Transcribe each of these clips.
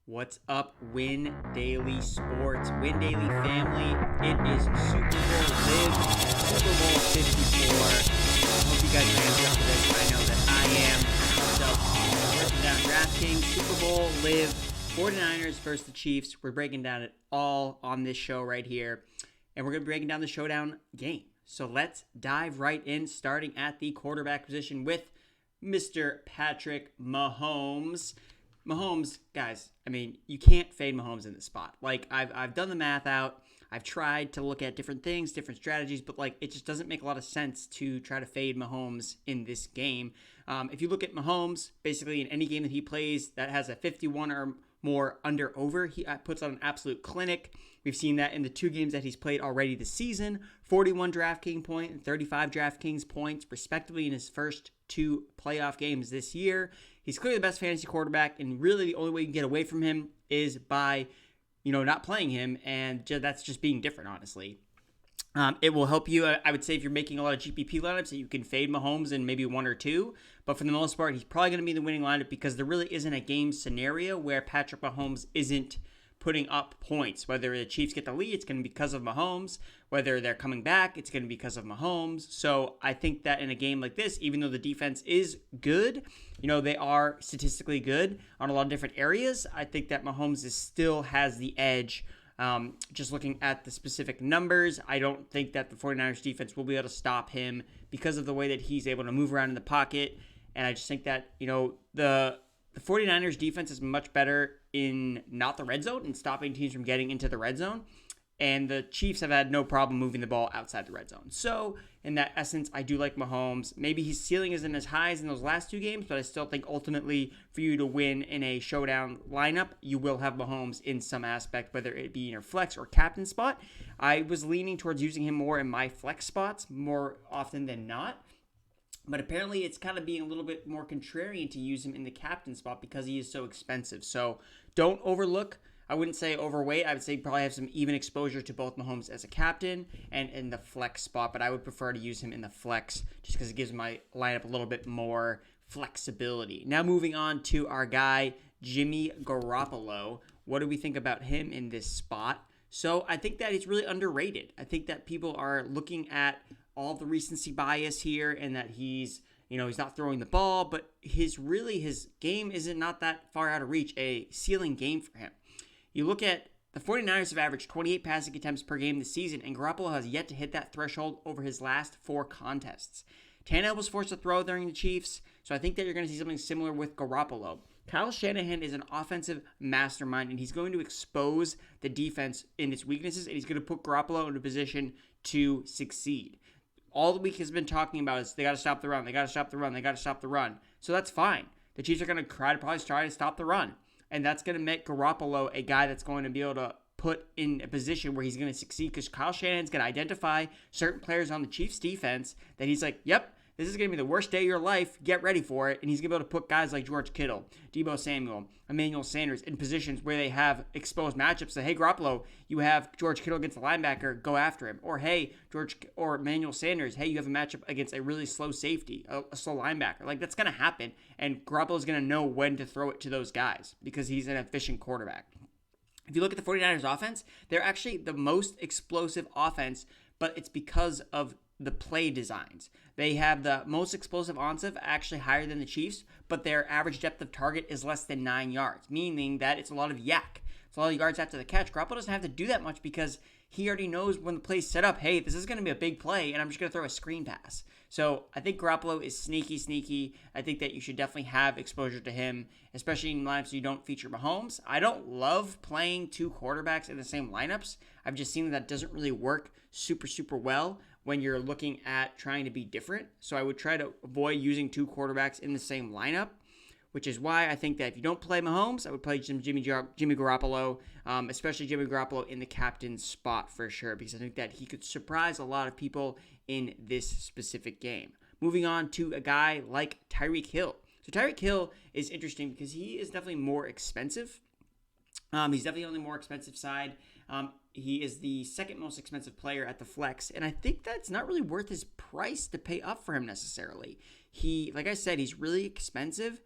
What's up, Win Daily Sports, Win Daily family? It is Super Bowl LIV, Super Bowl 54. I hope you guys are amped up for this. I know that I am. So, breaking down DraftKings, Super Bowl LIV, 49ers versus the Chiefs. We're breaking down it all on this show right here. And we're going to be breaking down the showdown game. So let's dive right in, starting at the quarterback position with Mr. Patrick Mahomes. Mahomes, guys, I mean, you can't fade Mahomes in this spot. Like, I've done the math out. I've tried to look at different things, different strategies, but, like, it just doesn't make a lot of sense to try to fade Mahomes in this game. If you look at Mahomes, basically in any game that he plays that has a 51 or more under over, he puts on an absolute clinic. We've seen that in the two games that he's played already this season, 41 DraftKings points and 35 DraftKings points, respectively, in his first two playoff games this year. He's clearly the best fantasy quarterback, and really the only way you can get away from him is by, not playing him, and that's just being different, honestly. It will help you, I would say, if you're making a lot of GPP lineups, that you can fade Mahomes in maybe one or two. But for the most part, he's probably going to be the winning lineup because there really isn't a game scenario where Patrick Mahomes isn't putting up points. Whether the Chiefs get the lead, it's going to be because of Mahomes. Whether they're coming back, it's going to be because of Mahomes. So I think that in a game like this, even though the defense is good, they are statistically good on a lot of different areas, I think that Mahomes still has the edge. Just looking at the specific numbers, I don't think that the 49ers defense will be able to stop him because of the way that he's able to move around in the pocket. And I just think that, the 49ers defense is much better in not the red zone and stopping teams from getting into the red zone. And the Chiefs have had no problem moving the ball outside the red zone. So, in that essence, I do like Mahomes. Maybe his ceiling isn't as high as in those last two games, but I still think ultimately for you to win in a showdown lineup, you will have Mahomes in some aspect, whether it be in your flex or captain spot. I was leaning towards using him more in my flex spots more often than not. But apparently it's kind of being a little bit more contrarian to use him in the captain spot because he is so expensive. So don't overlook. I wouldn't say overweight. I would say probably have some even exposure to both Mahomes as a captain and in the flex spot. But I would prefer to use him in the flex just because it gives my lineup a little bit more flexibility. Now moving on to our guy, Jimmy Garoppolo. What do we think about him in this spot? So I think that he's really underrated. I think that people are looking at all the recency bias here and that he's not throwing the ball, but his game isn't not that far out of reach, a ceiling game for him. You look at the 49ers have averaged 28 passing attempts per game this season, and Garoppolo has yet to hit that threshold over his last four contests. Tannehill was forced to throw during the Chiefs, so I think that you're going to see something similar with Garoppolo. Kyle Shanahan is an offensive mastermind, and he's going to expose the defense in its weaknesses, and he's going to put Garoppolo in a position to succeed. All the week has been talking about is they got to stop the run, they got to stop the run, they got to stop the probably So that's fine. The Chiefs are going to probably try to stop the run. And that's going to make Garoppolo a guy that's going to be able to put in a position where he's going to succeed because Kyle Shanahan's going to identify certain players on the Chiefs defense that he's like, yep, this is going to be the worst day of your life. Get ready for it. And he's going to be able to put guys like George Kittle, Deebo Samuel, Emmanuel Sanders in positions where they have exposed matchups. So, hey, Garoppolo, you have George Kittle against the linebacker. Go after him. Or, hey, Emmanuel Sanders, hey, you have a matchup against a really slow safety, a slow linebacker. Like, that's going to happen. And Garoppolo's going to know when to throw it to those guys because he's an efficient quarterback. If you look at the 49ers offense, they're actually the most explosive offense, but it's because of the play designs. They have the most explosive offensive, actually higher than the Chiefs, but their average depth of target is less than 9 yards, meaning that it's a lot of yak. It's a lot of yards after the catch. Garoppolo doesn't have to do that much because he already knows when the play's set up, hey, this is going to be a big play, and I'm just going to throw a screen pass. So I think Garoppolo is sneaky. I think that you should definitely have exposure to him, especially in lineups you don't feature Mahomes. I don't love playing two quarterbacks in the same lineups. I've just seen that doesn't really work super well when you're looking at trying to be different. So I would try to avoid using two quarterbacks in the same lineup, which is why I think that if you don't play Mahomes, I would play Jimmy Garoppolo, especially Jimmy Garoppolo in the captain spot for sure, because I think that he could surprise a lot of people in this specific game. Moving on to a guy like Tyreek Hill. So Tyreek Hill is interesting because he is definitely more expensive. He's definitely on the more expensive side. He is the second most expensive player at the flex, and I think that's not really worth his price to pay up for him necessarily. Like I said, he's really expensive,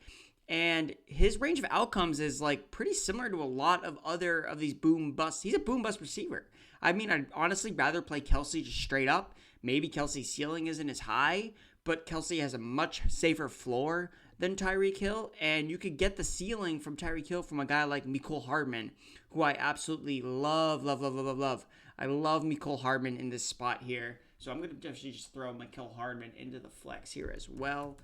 And his range of outcomes is like pretty similar to a lot of other of these boom busts. He's a boom bust receiver. I mean, I'd honestly rather play Kelsey just straight up. Maybe Kelsey's ceiling isn't as high, but Kelsey has a much safer floor than Tyreek Hill. And you could get the ceiling from Tyreek Hill from a guy like Mecole Hardman, who I absolutely love. I love Mecole Hardman in this spot here. So I'm going to definitely just throw Mecole Hardman into the flex here as well,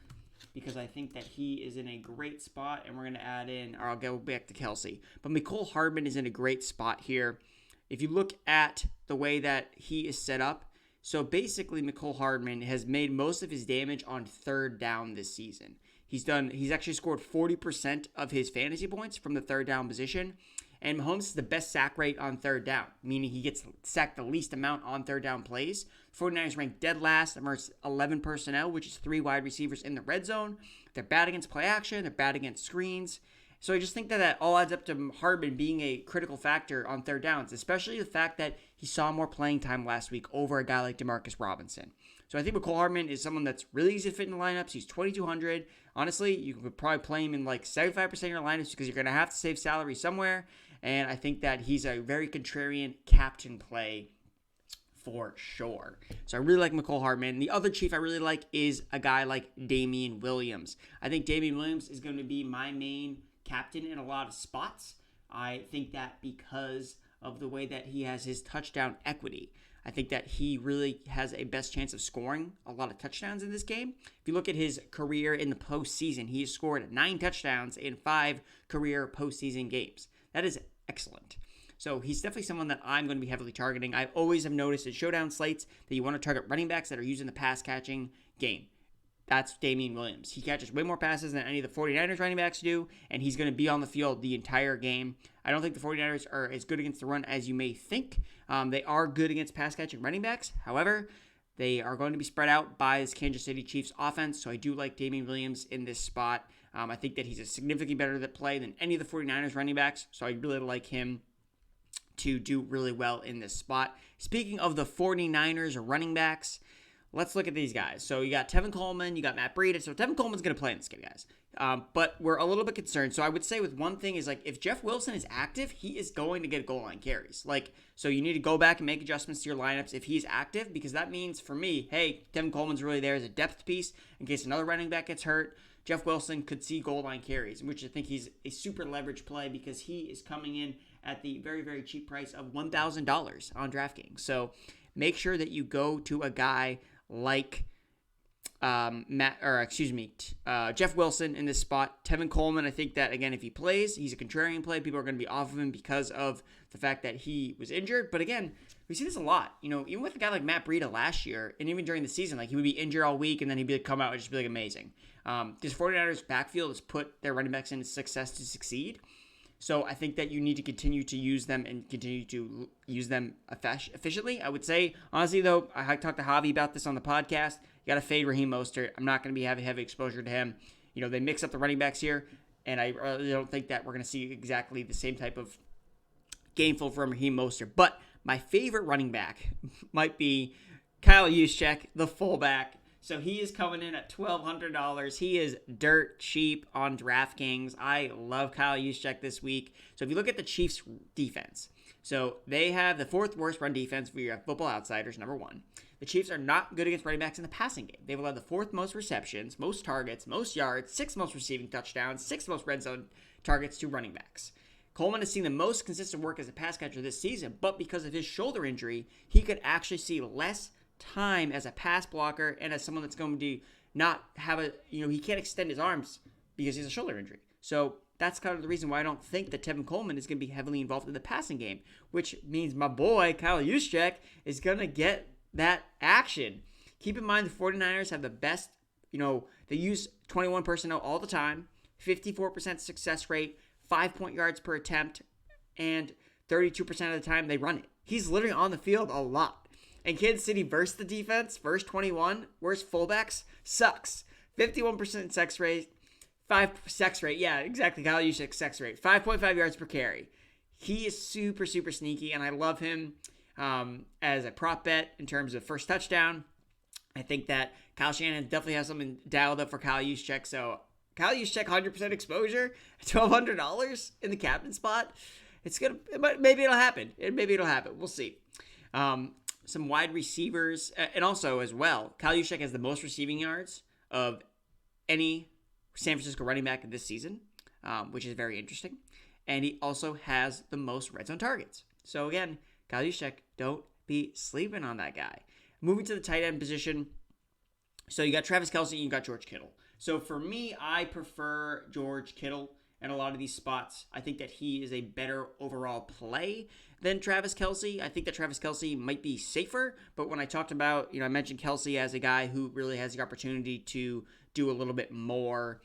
because I think that he is in a great spot, and we're going to add in, or I'll go back to Kelsey. But Mecole Hardman is in a great spot here. If you look at the way that he is set up, so basically Mecole Hardman has made most of his damage on third down this season. He's actually scored 40% of his fantasy points from the third down position. And Mahomes is the best sack rate on third down, meaning he gets sacked the least amount on third down plays. 49ers ranked dead last amongst 11 personnel, which is 3 wide receivers in the red zone. They're bad against play action. They're bad against screens. So I just think that all adds up to Hardman being a critical factor on third downs, especially the fact that he saw more playing time last week over a guy like Demarcus Robinson. So I think Mecole Hardman is someone that's really easy to fit in the lineups. He's 2,200. Honestly, you could probably play him in like 75% of your lineups because you're going to have to save salary somewhere. And I think that he's a very contrarian captain play for sure. So I really like Mecole Hardman. The other Chief I really like is a guy like Damian Williams. I think Damian Williams is going to be my main captain in a lot of spots. I think that because of the way that he has his touchdown equity. I think that he really has a best chance of scoring a lot of touchdowns in this game. If you look at his career in the postseason, he has scored 9 touchdowns in 5 career postseason games. That is excellent. So he's definitely someone that I'm going to be heavily targeting. I always have noticed in showdown slates that you want to target running backs that are using the pass catching game. That's Damian Williams. He catches way more passes than any of the 49ers running backs do, and he's going to be on the field the entire game. I don't think the 49ers are as good against the run as you may think. They are good against pass-catching running backs. However, they are going to be spread out by this Kansas City Chiefs offense, so I do like Damian Williams in this spot. I think that he's a significantly better play than any of the 49ers running backs, so I really like him to do really well in this spot. Speaking of the 49ers running backs, let's look at these guys. So you got Tevin Coleman, you got Matt Breida. So Tevin Coleman's going to play in this game, guys. But we're a little bit concerned. So I would say with one thing is, like, if Jeff Wilson is active, he is going to get goal line carries. Like, so you need to go back and make adjustments to your lineups if he's active, because that means for me, hey, Tevin Coleman's really there as a depth piece in case another running back gets hurt. Jeff Wilson could see goal line carries, which I think he's a super leverage play because he is coming in at the very, very cheap price of $1,000 on DraftKings. So make sure that you go to a guy like Jeff Wilson in this spot. Tevin Coleman, I think that, again, if he plays, he's a contrarian play. People are going to be off of him because of the fact that he was injured. But again, we see this a lot. You know, even with a guy like Matt Breida last year, and even during the season, like, he would be injured all week, and then he'd come out and just be like amazing. This 49ers backfield has put their running backs into success to succeed. So I think that you need to continue to use them and continue to use them efficiently. I would say, honestly, though, I talked to Javi about this on the podcast. You got to fade Raheem Mostert. I'm not going to be having heavy exposure to him. You know, they mix up the running backs here, and I really don't think that we're going to see exactly the same type of game flow from Raheem Mostert. But my favorite running back might be Kyle Juszczyk, the fullback. So he is coming in at $1,200. He is dirt cheap on DraftKings. I love Kyle Juszczyk this week. So if you look at the Chiefs' defense, so they have the 4th worst run defense for your Football Outsiders, number 1. The Chiefs are not good against running backs in the passing game. They've allowed the 4th most receptions, most targets, most yards, 6th most receiving touchdowns, 6th most red zone targets to running backs. Coleman has seen the most consistent work as a pass catcher this season, but because of his shoulder injury, he could actually see less time as a pass blocker and as someone that's going to not have he can't extend his arms because he has a shoulder injury. So that's kind of the reason why I don't think that Tevin Coleman is going to be heavily involved in the passing game, which means my boy Kyle Juszczyk is going to get that action. Keep in mind the 49ers have the best, they use 21 personnel all the time, 54% success rate, 5 yards per attempt, and 32% of the time they run it. He's literally on the field a lot. And Kansas City versus the defense, versus 21, worst fullbacks, sucks. 51% sex rate, 5 sex rate. Yeah, exactly. Kyle Juszczyk sex rate. 5.5 yards per carry. He is super, super sneaky, and I love him as a prop bet in terms of first touchdown. I think that Kyle Shanahan definitely has something dialed up for Kyle Juszczyk, so Kyle Juszczyk 100% exposure, $1,200 in the captain spot. Maybe it'll happen. Maybe it'll happen. We'll see. Some wide receivers, and also as well, Kyle Juszczyk has the most receiving yards of any San Francisco running back this season, which is very interesting. And he also has the most red zone targets. So again, Kyle Juszczyk, don't be sleeping on that guy. Moving to the tight end position. So you got Travis Kelce and you got George Kittle. So for me, I prefer George Kittle in a lot of these spots. I think that he is a better overall play than Travis Kelce. I think that Travis Kelce might be safer, but when I talked about, I mentioned Kelce as a guy who really has the opportunity to do a little bit more.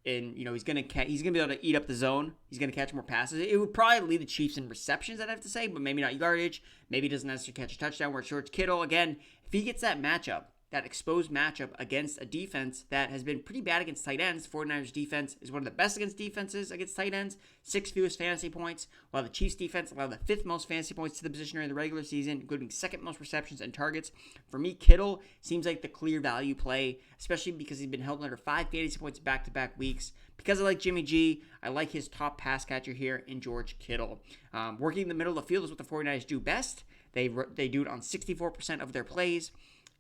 And, he's going to be able to eat up the zone. He's going to catch more passes. It would probably lead the Chiefs in receptions, I'd have to say, but maybe not yardage. Maybe he doesn't necessarily catch a touchdown. Where George Kittle, again, if he gets that matchup, that exposed matchup against a defense that has been pretty bad against tight ends. 49ers defense is one of the best against defenses against tight ends. 6th fewest fantasy points, while the Chiefs defense allowed the 5th most fantasy points to the position during the regular season, including 2nd most receptions and targets. For me, Kittle seems like the clear value play, especially because he's been held under 5 fantasy points back-to-back weeks. Because I like Jimmy G, I like his top pass catcher here in George Kittle. Working in the middle of the field is what the 49ers do best. They do it on 64% of their plays.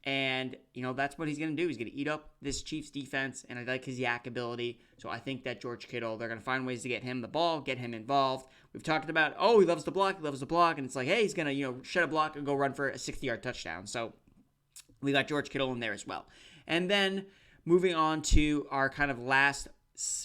And, that's what he's going to do. He's going to eat up this Chiefs defense, and I like his yak ability. So I think that George Kittle, they're going to find ways to get him the ball, get him involved. We've talked about, he loves to block, and it's like, hey, he's going to, shut a block and go run for a 60-yard touchdown. So we got George Kittle in there as well. And then moving on to our kind of last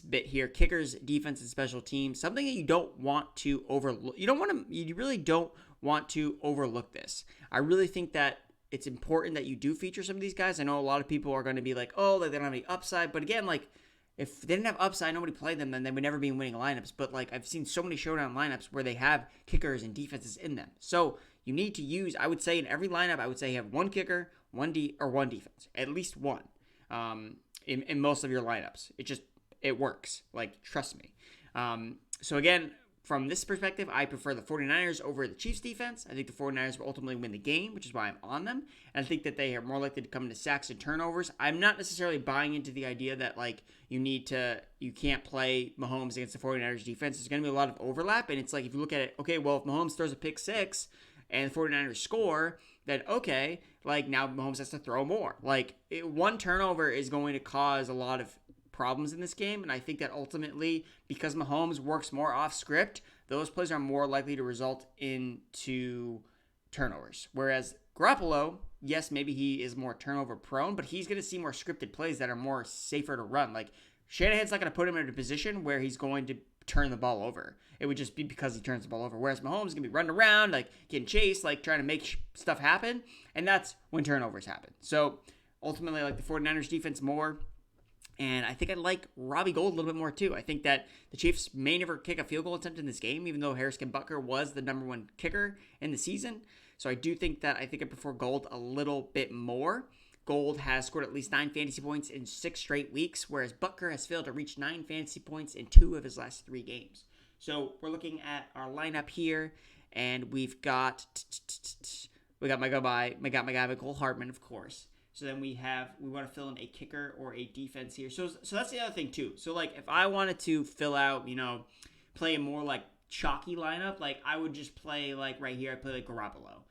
bit here, kickers, defense, and special teams. Something that you don't want to overlook. You really don't want to overlook this. I really think that it's important that you do feature some of these guys. I know a lot of people are going to be like, they don't have any upside. But again, if they didn't have upside, nobody played them, then they would never be in winning lineups. But I've seen so many showdown lineups where they have kickers and defenses in them. So you need to use, I would say in every lineup, you have one kicker, one defense, at least one in most of your lineups. It works. Trust me. So again, from this perspective, I prefer the 49ers over the Chiefs defense. I think the 49ers will ultimately win the game, which is why I'm on them. And I think that they are more likely to come into sacks and turnovers. I'm not necessarily buying into the idea that you can't play Mahomes against the 49ers defense. There's going to be a lot of overlap. And it's if you look at it, okay, well, if Mahomes throws a pick six and the 49ers score, then okay, now Mahomes has to throw more. One turnover is going to cause a lot of problems in this game, and I think that ultimately, because Mahomes works more off script, those plays are more likely to result into turnovers. Whereas Garoppolo, yes, maybe he is more turnover prone, but he's going to see more scripted plays that are more safer to run. Shanahan's not going to put him in a position where he's going to turn the ball over. It would just be because he turns the ball over. Whereas Mahomes is going to be running around, getting chased, trying to make stuff happen, and that's when turnovers happen. So ultimately, I like the 49ers defense more. And I think I like Robbie Gould a little bit more too. I think that the Chiefs may never kick a field goal attempt in this game, even though Harrison Butker was the number one kicker in the season. So I do think that I prefer Gould a little bit more. Gould has scored at least 9 fantasy points in 6 straight weeks, whereas Butker has failed to reach 9 fantasy points in 2 of his last 3 games. So we're looking at our lineup here, and we got my guy Mecole Hardman, of course. So then we want to fill in a kicker or a defense here. So that's the other thing too. So if I wanted to fill out, play a more chalky lineup, I would just play right here, I'd play Garoppolo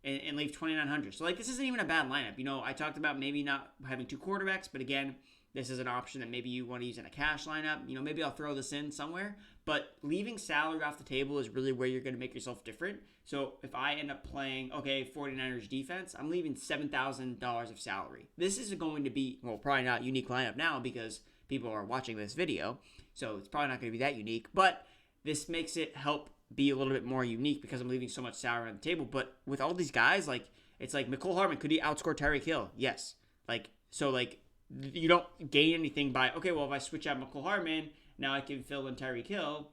and leave 2,900. So this isn't even a bad lineup. I talked about maybe not having 2 quarterbacks, but again, this is an option that maybe you want to use in a cash lineup. Maybe I'll throw this in somewhere. But leaving salary off the table is really where you're going to make yourself different. So if I end up playing, 49ers defense, I'm leaving $7,000 of salary. This is going to be, probably not a unique lineup now because people are watching this video. So it's probably not going to be that unique. But this makes it help be a little bit more unique because I'm leaving so much salary on the table. But with all these guys, it's Mecole Hardman, could he outscore Tyreek Hill? Yes. You don't gain anything by, if I switch out Mecole Hardman, now I can fill in Tyreek Hill.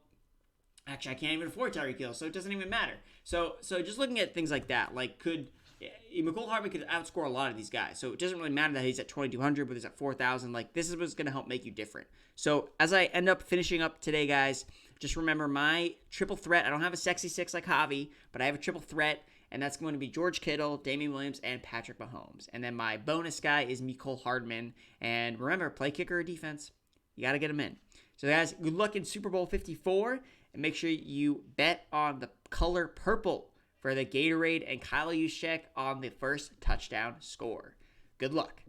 Actually, I can't even afford Tyreek Hill, so it doesn't even matter. So just looking at things like that, Mecole Hardman could outscore a lot of these guys. So it doesn't really matter that he's at 2,200, but he's at 4,000. This is what's going to help make you different. So as I end up finishing up today, guys, just remember my triple threat. I don't have a sexy 6 like Javi, but I have a triple threat. And that's going to be George Kittle, Damian Williams, and Patrick Mahomes. And then my bonus guy is Mecole Hardman. And remember, play kicker or defense. You got to get them in. So, guys, good luck in Super Bowl 54. And make sure you bet on the color purple for the Gatorade and Kyle Juszczyk on the first touchdown score. Good luck.